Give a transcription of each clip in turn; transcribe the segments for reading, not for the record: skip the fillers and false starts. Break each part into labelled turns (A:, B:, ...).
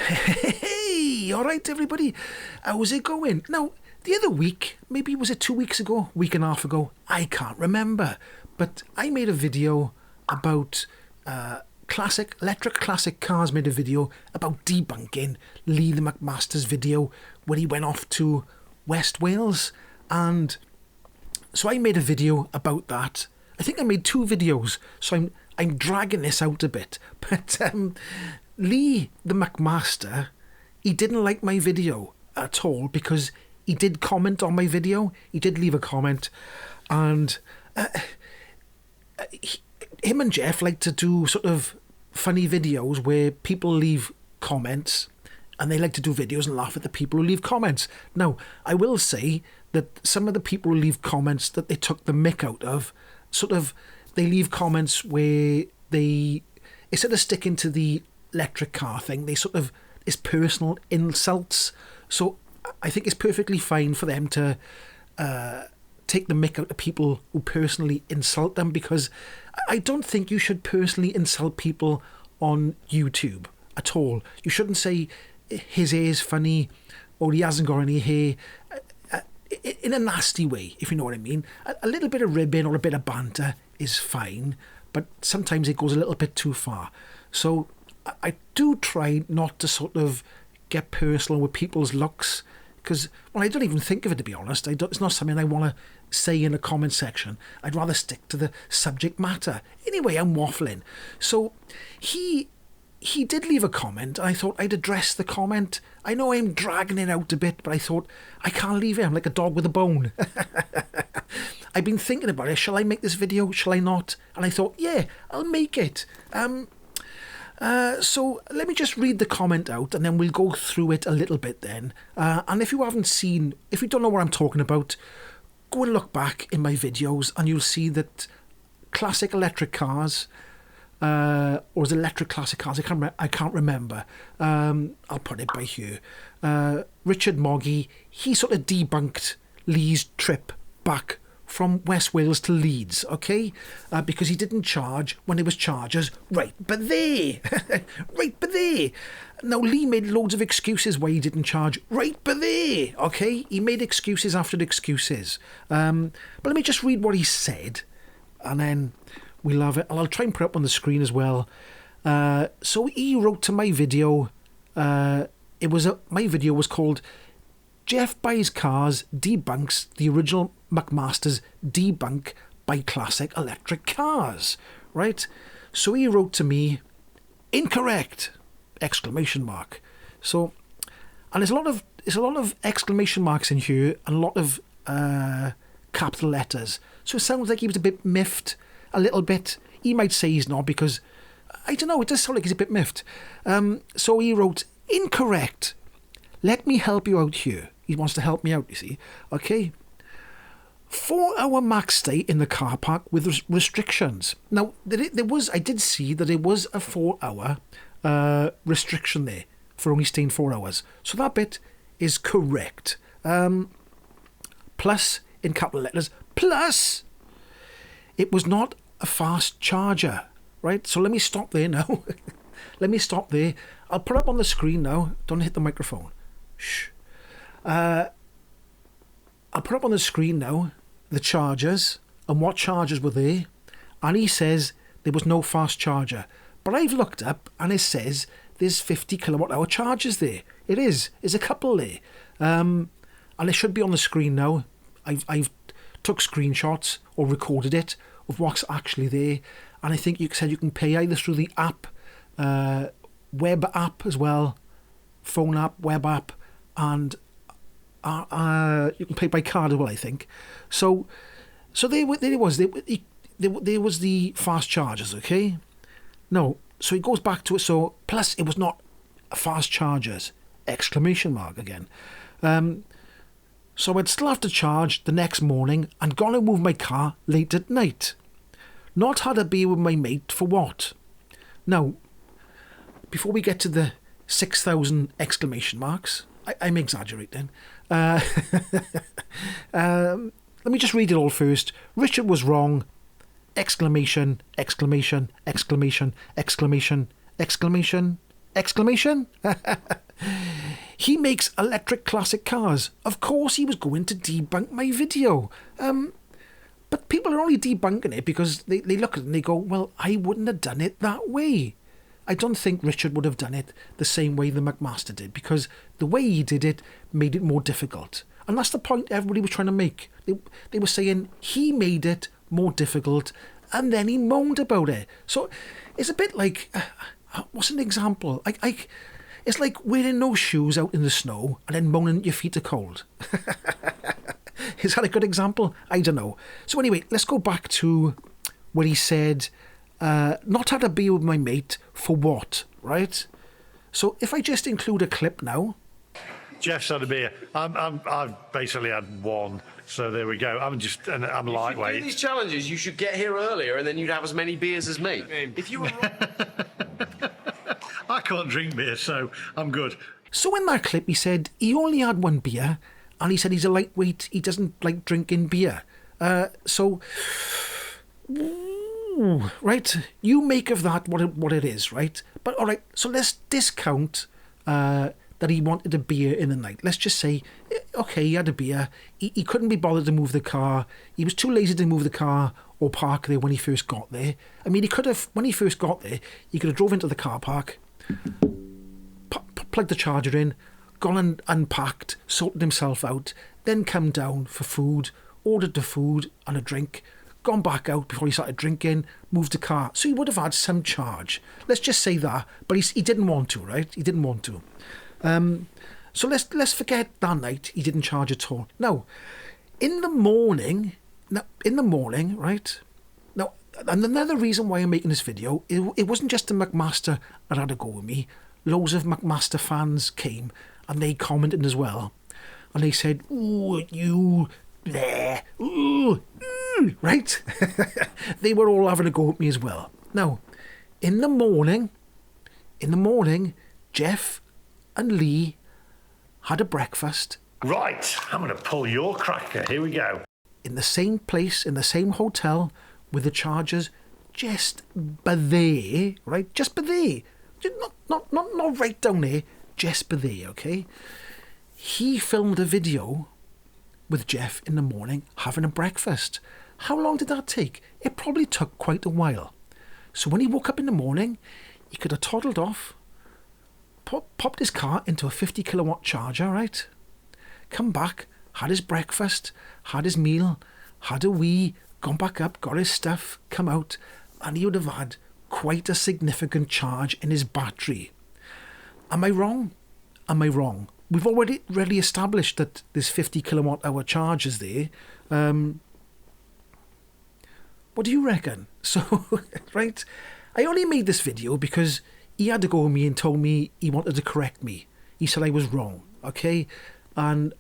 A: Hey, all right, everybody. How's it going? Now, the other week, maybe was it 2 weeks ago, week and a half ago, I can't remember, but I made a video about electric classic cars. Made a video about debunking Lee the MacMaster's video where he went off to West Wales, and so I made a video about that. I think I made two videos, so I'm dragging this out a bit, but Lee the MacMaster, he didn't like my video at all because he did comment on my video. He did leave a comment, and him and Geoff like to do sort of funny videos where people leave comments, and they like to do videos and laugh at the people who leave comments. Now, I will say that some of the people who leave comments that they took the mick out of, sort of, they leave comments where they, instead of sticking to the electric car thing, they sort of, it's personal insults. So I think it's perfectly fine for them to take the mick out of people who personally insult them, because I don't think you should personally insult people on YouTube at all. You shouldn't say his hair is funny or he hasn't got any hair in a nasty way, if you know what I mean. A little bit of ribbing or a bit of banter is fine, but sometimes it goes a little bit too far. So I do try not to sort of get personal with people's looks, because, well, I don't even think of it, to be honest. It's not something I want to say in a comment section. I'd rather stick to the subject matter. Anyway, I'm waffling. So he did leave a comment, and I thought I'd address the comment. I know I'm dragging it out a bit, but I thought I can't leave it. I'm like a dog with a bone. I've been thinking about it. Shall I make this video? Shall I not? And I thought, yeah, I'll make it. So let me just read the comment out, and then we'll go through it a little bit then. And if you don't know what I'm talking about, go and look back in my videos, and you'll see that classic electric cars, or is it electric classic cars? I can't remember. I'll put it by here. Richard Moggy, he sort of debunked Lee's trip back from West Wales to Leeds, okay? Because he didn't charge when there was chargers right but there. Right but there. Now, Lee made loads of excuses why he didn't charge right but there, okay? He made excuses after excuses. But let me just read what he said, and then we'll have it. And I'll try and put it up on the screen as well. So he wrote to my video. My video was called Geoff Buys Cars Debunks the Original MacMasters Debunk by Classic Electric Cars, right? So he wrote to me, incorrect! Exclamation mark. So, and there's a lot of exclamation marks in here, and a lot of capital letters. So it sounds like he was a bit miffed, a little bit. He might say he's not, because I don't know, it does sound like he's a bit miffed. So he wrote, incorrect. Let me help you out here. He wants to help me out, you see. Okay. 4-hour max stay in the car park with restrictions. Now, I did see that there was a 4-hour restriction there for only staying 4 hours. So that bit is correct. Plus, in capital letters, plus, it was not a fast charger, right? So let me stop there now. Let me stop there. I'll put up on the screen now. Don't hit the microphone. Shh. I'll put up on the screen now the chargers and what chargers were there, and he says there was no fast charger, but I've looked up and it says there's 50 kilowatt hour chargers there. There's a couple there, and it should be on the screen now. I've took screenshots or recorded it of what's actually there, and I think you said you can pay either through the app, web app as well, phone app, web app, and you can pay by card as well, I think. So there was the fast chargers, okay? No, so he goes back to it. So plus it was not fast chargers! Exclamation mark again. So I'd still have to charge the next morning and gonna move my car late at night. Not had a beer with my mate for what? Now, before we get to the 6,000 exclamation marks, I'm exaggerating. Let me just read it all first. Richard was wrong. Exclamation, exclamation, exclamation, exclamation, exclamation, Exclamation. He makes electric classic cars. Of course he was going to debunk my video. But people are only debunking it because they look at it and they go, well, I wouldn't have done it that way. I don't think Richard would have done it the same way the MacMaster did, because the way he did it made it more difficult. And that's the point everybody was trying to make. They were saying he made it more difficult and then he moaned about it. So it's a bit like, what's an example? It's like wearing no shoes out in the snow and then moaning your feet are cold. Is that a good example? I don't know. So anyway, let's go back to where he said, not had a beer with my mate for what, right? So if I just include a clip now.
B: Geoff's had a beer. I've basically had one, so there we go. I'm lightweight.
C: If you do these challenges, you should get here earlier, and then you'd have as many beers as me. If you were,
B: I can't drink beer, so I'm good.
A: So in that clip, he said he only had one beer, and he said he's a lightweight. He doesn't like drinking beer. Right, you make of that what it is, right? But all right, so let's discount that he wanted a beer in the night. Let's just say, okay, he had a beer. He couldn't be bothered to move the car. He was too lazy to move the car or park there when he first got there. I mean, he could have, when he first got there, he could have drove into the car park, plugged the charger in, gone and unpacked, sorted himself out, then come down for food, ordered the food and a drink, gone back out before he started drinking, moved the car. So he would have had some charge. Let's just say that. But he didn't want to, right? He didn't want to. So let's forget that night he didn't charge at all. Now, in the morning, right? Now, and another reason why I'm making this video, it wasn't just the MacMaster that had a go with me. Loads of MacMaster fans came and they commented as well. And they said, ooh, you there, ooh, right? They were all having a go at me as well. Now, in the morning, Geoff and Lee had a breakfast.
B: Right, I'm going to pull your cracker. Here we go.
A: In the same place, in the same hotel, with the chargers just by there, right? Just by there. Not right down there, just by there, okay? He filmed a video with Geoff in the morning having a breakfast. How long did that take? It probably took quite a while. So when he woke up in the morning, he could have toddled off, popped his car into a 50 kilowatt charger, right? Come back, had his breakfast, had his meal, had a wee, gone back up, got his stuff, come out, and he would have had quite a significant charge in his battery. Am I wrong? Am I wrong? We've already established that this 50 kilowatt hour charge is there. What do you reckon? So, right, I only made this video because he had to go with me and told me he wanted to correct me. He said I was wrong, okay? And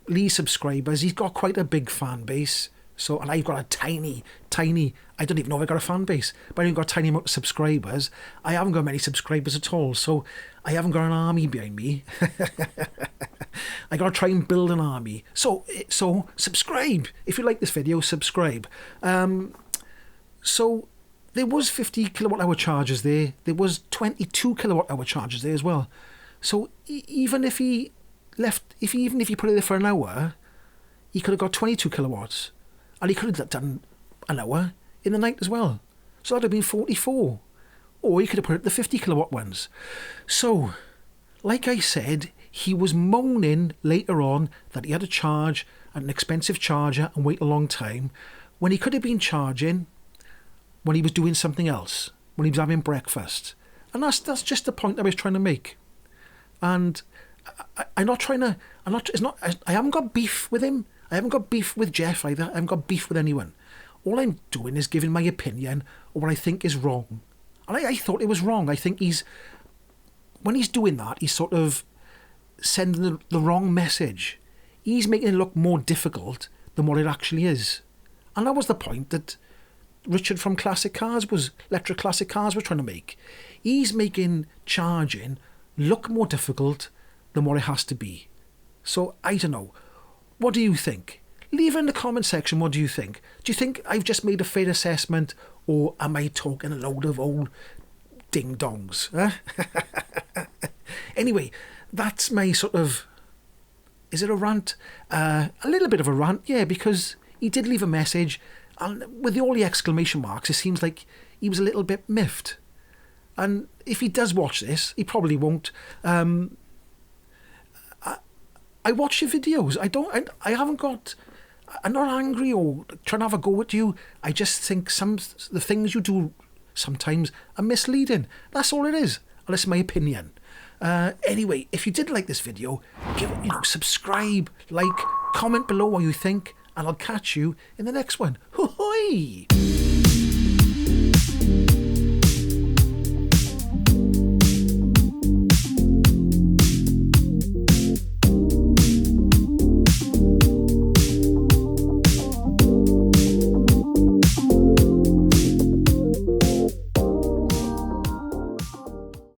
A: Lee's subscribers, he's got quite a big fan base. So, and I've got a tiny, I don't even know if I've got a fan base, but I've got a tiny amount of subscribers. I haven't got many subscribers at all, so I haven't got an army behind me. I got to try and build an army. So subscribe. If you like this video, subscribe. So there was 50 kilowatt hour chargers there. There was 22 kilowatt hour chargers there as well. So even if he put it there for an hour, he could have got 22 kilowatts. And he could have done an hour in the night as well. So that would have been 44. Or he could have put it the 50 kilowatt ones. So, like I said, he was moaning later on that he had to charge an expensive charger and wait a long time when he could have been charging when he was doing something else, when he was having breakfast. And that's just the point I was trying to make. And I haven't got beef with him. I haven't got beef with Geoff either. I haven't got beef with anyone. All I'm doing is giving my opinion on what I think is wrong. And I thought it was wrong. I think when he's doing that, he's sort of sending the wrong message. He's making it look more difficult than what it actually is. And that was the point that Richard from Electric Classic Cars was trying to make. He's making charging look more difficult than what it has to be. So, I don't know. What do you think? Leave it in the comment section. What do you think? Do you think I've just made a fair assessment, or am I talking a load of old ding-dongs? Huh? Anyway, that's my sort of... Is it a rant? A little bit of a rant, yeah, because he did leave a message, and with all the exclamation marks, it seems like he was a little bit miffed. And if he does watch this, he probably won't. I watch your videos. I haven't got... I'm not angry or trying to have a go at you. I just think the things you do sometimes are misleading. That's all it is. And that's my opinion. Anyway, if you did like this video, subscribe, like, comment below what you think, and I'll catch you in the next one. Hoo-hoo!